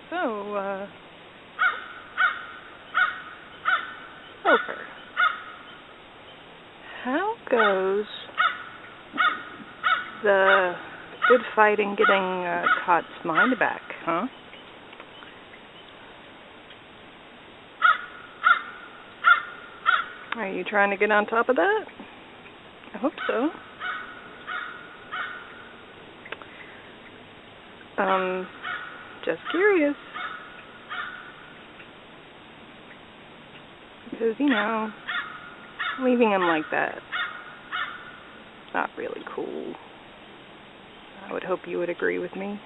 So, Roper, how goes the good fight in getting Cot's mind back, huh? Are you trying to get on top of that? I hope so. Just curious. Because, leaving him like that, not really cool. I would hope you would agree with me.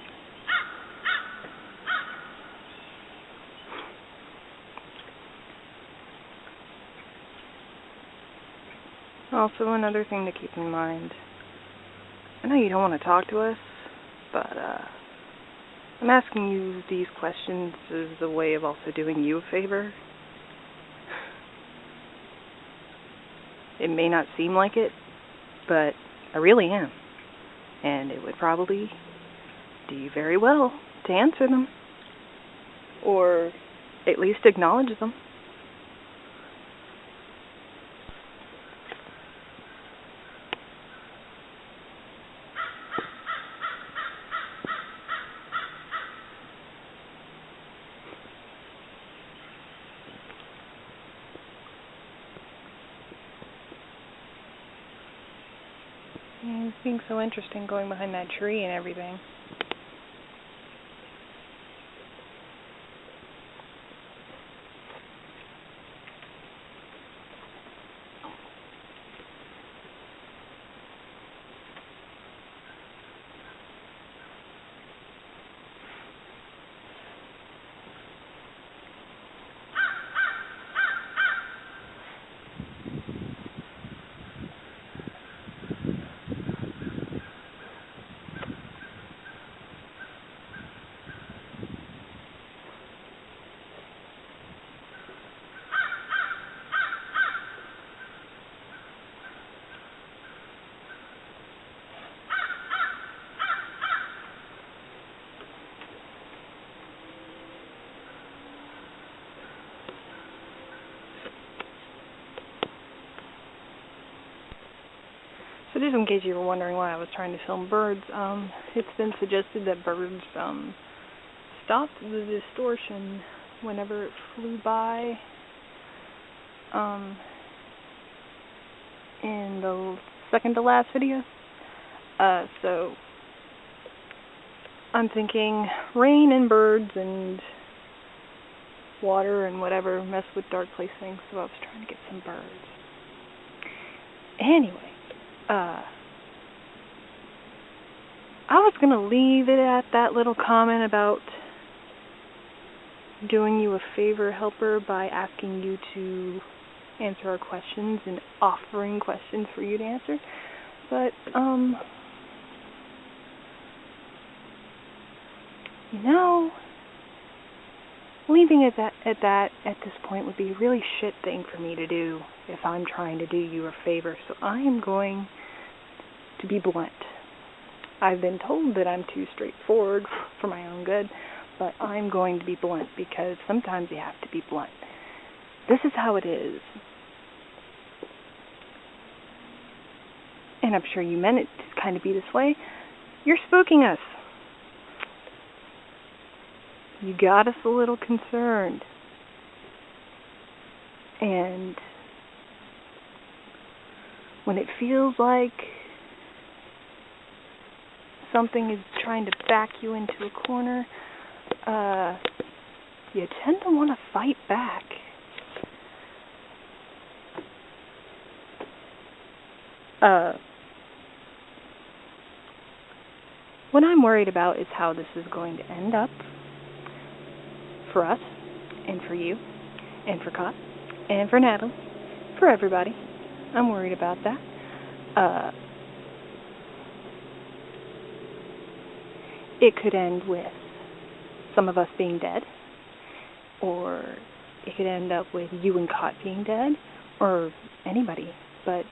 Also, another thing to keep in mind. I know you don't want to talk to us, but I'm asking you these questions as a way of also doing you a favor. It may not seem like it, but I really am. And it would probably do you very well to answer them. Or at least acknowledge them. It's being so interesting going behind that tree and everything. So just in case you were wondering why I was trying to film birds, it's been suggested that birds stopped the distortion whenever it flew by in the second to last video. So I'm thinking rain and birds and water and whatever mess with dark place things, so I was trying to get some birds. Anyway, I was going to leave it at that little comment about doing you a favor, helper, by asking you to answer our questions and offering questions for you to answer. But, leaving it at this point would be a really shit thing for me to do if I'm trying to do you a favor. So I am going to be blunt. I've been told that I'm too straightforward for my own good, but I'm going to be blunt because sometimes you have to be blunt. This is how it is. And I'm sure you meant it to kind of be this way. You're spooking us. You got us a little concerned. And when it feels like something is trying to back you into a corner, you tend to want to fight back. What I'm worried about is how this is going to end up for us, and for you, and for Cot, and for Natalie, for everybody. I'm worried about that. It could end with some of us being dead, or it could end up with you and Cot being dead, or anybody. But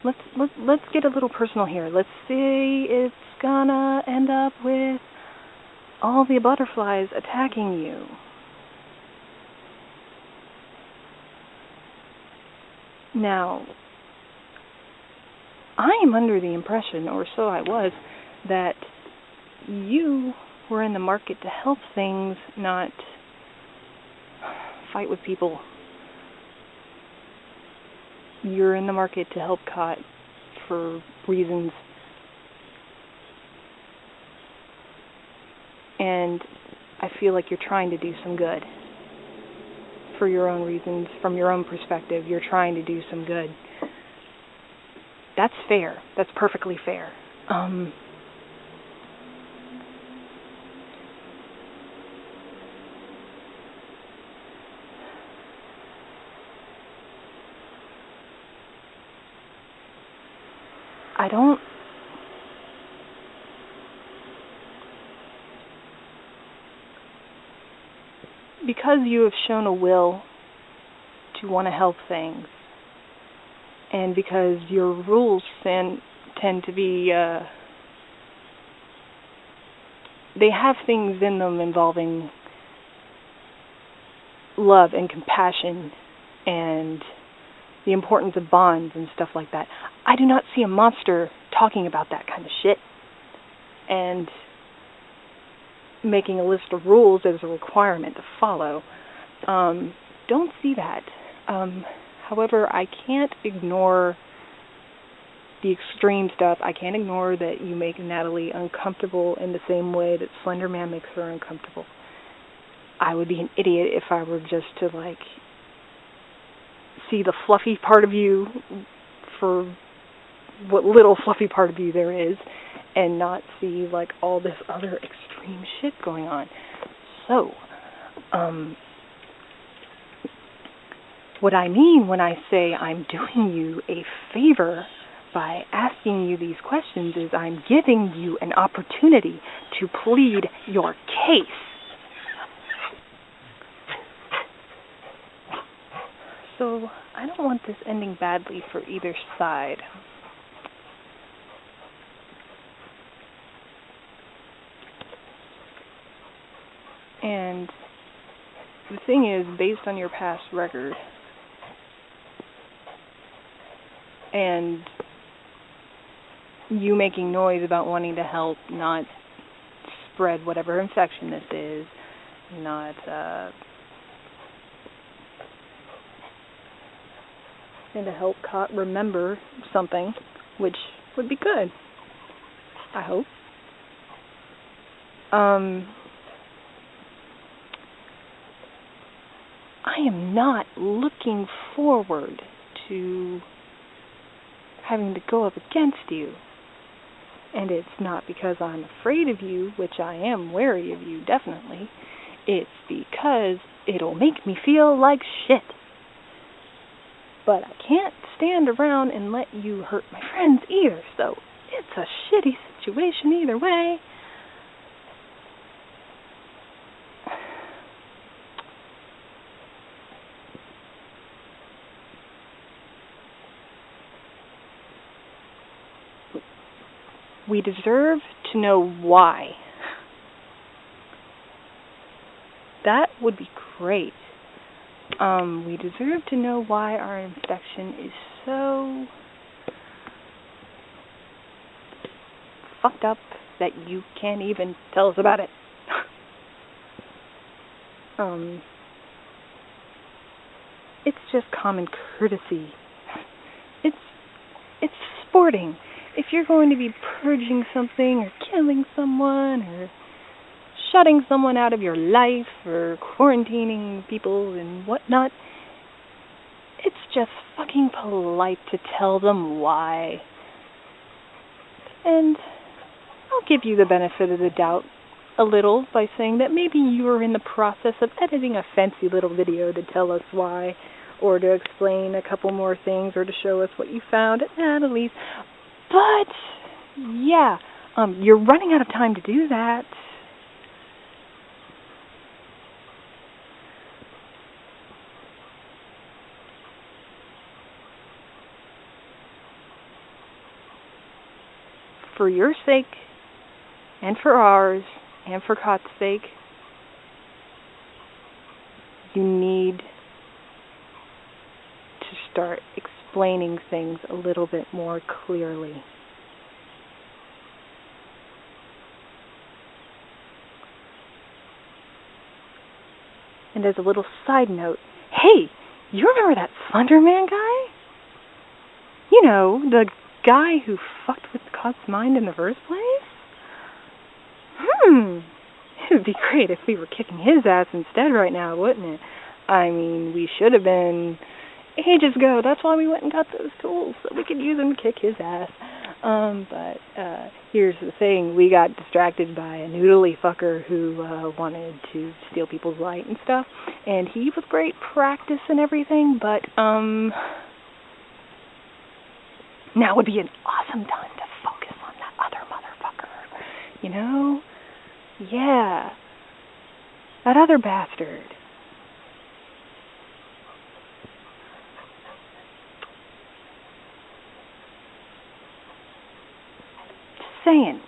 let's get a little personal here. Let's say it's gonna end up with all the butterflies attacking you. Now, I am under the impression, or so I was, that you were in the market to help things, not fight with people. You're in the market to help Cot for reasons. And I feel like you're trying to do some good. For your own reasons, from your own perspective, you're trying to do some good. That's fair. That's perfectly fair. I don't... Because you have shown a will to want to help things, and because your rules tend to be, they have things in them involving love and compassion and the importance of bonds and stuff like that. I do not see a monster talking about that kind of shit and making a list of rules as a requirement to follow. Don't see that. However, I can't ignore the extreme stuff. I can't ignore that you make Natalie uncomfortable in the same way that Slender Man makes her uncomfortable. I would be an idiot if I were just to, like, see the fluffy part of you for what little fluffy part of you there is, and not see, like, all this other extreme shit going on. So, what I mean when I say I'm doing you a favor by asking you these questions is I'm giving you an opportunity to plead your case. So, I don't want this ending badly for either side. And the thing is, based on your past record, and you making noise about wanting to help not spread whatever infection this is, not, and to help Cot remember something, which would be good, I hope. I am not looking forward to having to go up against you. And it's not because I'm afraid of you, which I am wary of you, definitely. It's because it'll make me feel like shit. But I can't stand around and let you hurt my friends either, so it's a shitty situation either way. We deserve to know why. That would be great. We deserve to know why our infection is so fucked up that you can't even tell us about it. It's just common courtesy. It's sporting. If you're going to be purging something or killing someone or shutting someone out of your life or quarantining people and whatnot, it's just fucking polite to tell them why. And I'll give you the benefit of the doubt a little by saying that maybe you were in the process of editing a fancy little video to tell us why, or to explain a couple more things, or to show us what you found at Natalie's. But, yeah, you're running out of time to do that. For your sake, and for ours, And for God's sake, you need to start explaining things a little bit more clearly. And as a little side note, hey, you remember that Slender Man guy? You know, the guy who fucked with God's mind in the first place? It would be great if we were kicking his ass instead right now, wouldn't it? I mean, we should have been ages ago. That's why we went and got those tools, so we could use them to kick his ass. But here's the thing. We got distracted by a noodly fucker who wanted to steal people's light and stuff. And he was great practice and everything, but now would be an awesome time to focus on that other motherfucker. You know? Yeah. That other bastard. Just saying.